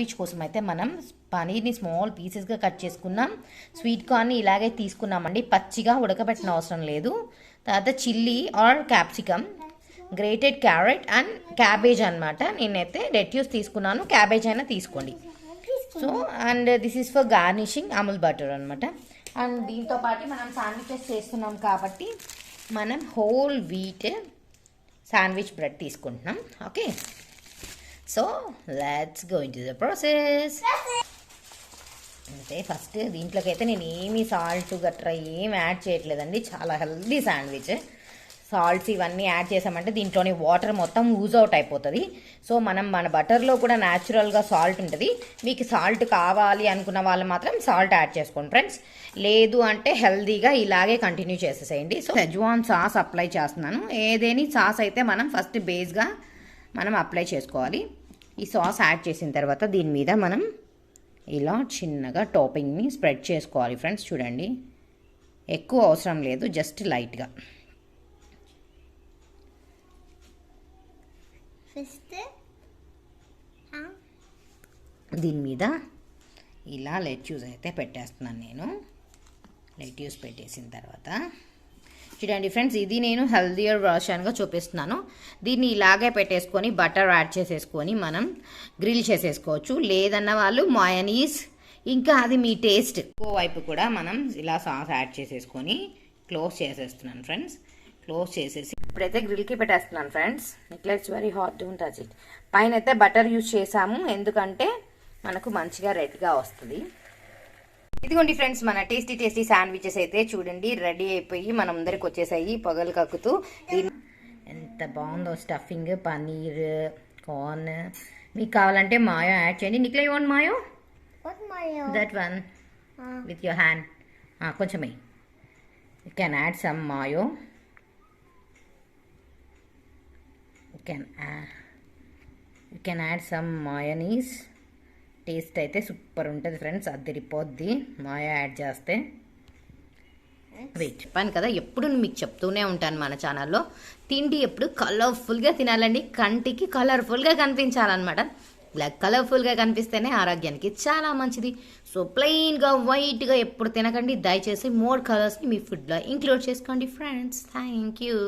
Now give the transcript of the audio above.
Sandwich కోసం అయితే మనం పనీర్ని స్మాల్ పీసెస్గా కట్ చేసుకున్నాం. స్వీట్ కార్న్ని ఇలాగే తీసుకున్నామండి, పచ్చిగా ఉడకబెట్టిన అవసరం లేదు. తర్వాత chilli or capsicum, grated carrot and cabbage అనమాట. నేనైతే లెట్యూస్ తీసుకున్నాను, క్యాబేజ్ అయినా తీసుకోండి. So and this is for garnishing Amul butter అనమాట. అండ్ దీంతో పాటు మనం శాండ్విచెస్ చేస్తున్నాం కాబట్టి మనం హోల్ వీట్ శాండ్విచ్ బ్రెడ్ తీసుకుంటున్నాం. Okay, so let's go in to the process. అంటే ఫస్ట్ దీంట్లోకి అయితే నేను ఏమీ సాల్ట్ గట్రా ఏం యాడ్ చేయట్లేదండి. చాలా హెల్దీ శాండ్విచ్. సాల్ట్స్ ఇవన్నీ యాడ్ చేసామంటే దీంట్లోని వాటర్ మొత్తం యూజ్ అవుట్ అయిపోతుంది. సో మన బటర్లో కూడా న్యాచురల్గా సాల్ట్ ఉంటుంది. మీకు సాల్ట్ కావాలి అనుకున్న వాళ్ళు మాత్రం సాల్ట్ యాడ్ చేసుకోండి ఫ్రెండ్స్. లేదు అంటే హెల్దీగా ఇలాగే కంటిన్యూ చేసేసేయండి. సో షెజ్వాన్ సాస్ అప్లై చేస్తున్నాను. ఏదేని సాస్ అయితే మనం ఫస్ట్ బేస్గా మనం అప్లై చేసుకోవాలి. ఈ సాస్ యాడ్ చేసిన తర్వాత దీని మీద మనం ఇలా చిన్నగా టాపింగ్ని స్ప్రెడ్ చేసుకోవాలి ఫ్రెండ్స్. చూడండి, ఎక్కువ అవసరం లేదు, జస్ట్ లైట్గా. దీని మీద ఇలా లెట్యూస్ అయితే పెట్టేస్తున్నాను నేను. లెట్యూస్ పెట్టేసిన తర్వాత చూడండి ఫ్రెండ్స్, ఇది నేను హెల్దియర్ వర్షన్గా చూపిస్తున్నాను. దీన్ని ఇలాగే పెట్టేసుకొని బటర్ యాడ్ చేసేసుకొని మనం గ్రిల్ చేసేసుకోవచ్చు. లేదన్న వాళ్ళు మయోనీస్, ఇంకా అది మీ టేస్ట్. ఇంకో వైపు కూడా మనం ఇలా సాస్ యాడ్ చేసేసుకొని క్లోజ్ చేసేస్తున్నాను ఫ్రెండ్స్. క్లోజ్ చేసేసి ఇప్పుడైతే గ్రిల్కి పెట్టేస్తున్నాను friends. It's very hot, don't touch it. పైన అయితే బటర్ యూజ్ చేసాము, ఎందుకంటే మనకు మంచిగా రెడ్గా వస్తుంది. ఇదిగోండి ఫ్రెండ్స్, మన టేస్టీ టేస్టీ శాండ్విచెస్ అయితే చూడండి రెడీ అయిపోయి మన ముందరికి వచ్చేసాయి పొగలు కక్కుతూ. ఎంత బాగుందో స్టఫింగ్, పనీర్, కార్న్. మీకు కావాలంటే మాయో యాడ్ చేయండి. నిక్లే you want mayo? That one with your hand. కొంచెమే. You can add some mayo. You can add some mayonnaise. Taste అయితే సూపర్ ఉంటుంది ఫ్రెండ్స్, అదిరిపోద్ది మాయో యాడ్ చేస్తే. వెయిట్, చెప్పాను కదా ఎప్పుడు మీకు చెప్తూనే ఉంటాను మన ఛానల్లో, తిండి ఎప్పుడు కలర్ఫుల్గా తినాలండి, కంటికి కలర్ఫుల్గా కనిపించాలన్నమాట. ఇలా కలర్ఫుల్గా కనిపిస్తేనే ఆరోగ్యానికి చాలా మంచిది. సో ప్లెయిన్గా వైట్గా ఎప్పుడు తినకండి, దయచేసి మోర్ కలర్స్ని మీ ఫుడ్లో ఇంక్లూడ్ చేసుకోండి ఫ్రెండ్స్. Thank you.